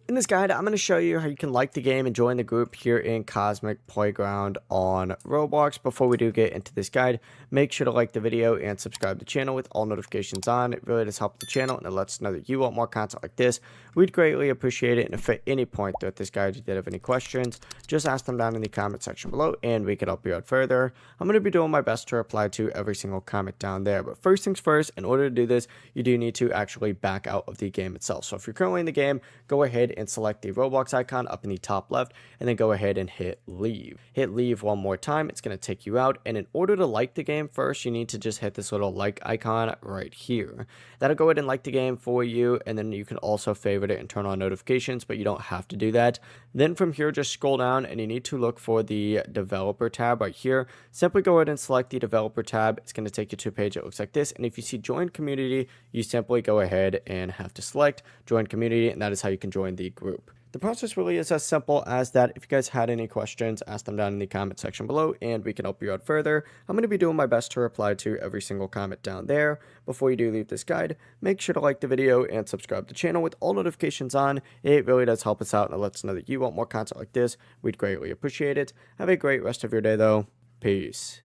In this guide, I'm going to show you how you can like the game and join the group here in Cosmic Playground on Roblox. Before we do get into this guide, make sure to like the video and subscribe to the channel with all notifications on. It really does help the channel and it lets us know that you want more content like this. We'd greatly appreciate it. And if at any point throughout this guide you did have any questions, just ask them down in the comment section below and we can help you out further. I'm going to be doing my best to reply to every single comment down there. But first things first, in order to do this, you do need to actually back out of the game itself. So if you're currently in the game, go ahead and select the Roblox icon up in the top left and then go ahead and hit leave. Hit leave one more time. It's going to take you out, and in order to like the game first, you need to just hit this little like icon right here. That'll go ahead and like the game for you, and then you can also favorite it and turn on notifications, but you don't have to do that. Then from here, just scroll down and you need to look for the developer tab right here. Simply go ahead and select the developer tab. It's going to take you to a page that looks like this, and if you see join community, you simply go ahead and have to select join community, and that is how you can join the group. The process really is as simple as that. If you guys had any questions, ask them down in the comment section below and we can help you out further. I'm going to be doing my best to reply to every single comment down there. Before you do leave this guide, make sure to like the video and subscribe to the channel with all notifications on. It really does help us out and it lets us know that you want more content like this. We'd greatly appreciate it. Have a great rest of your day though. Peace.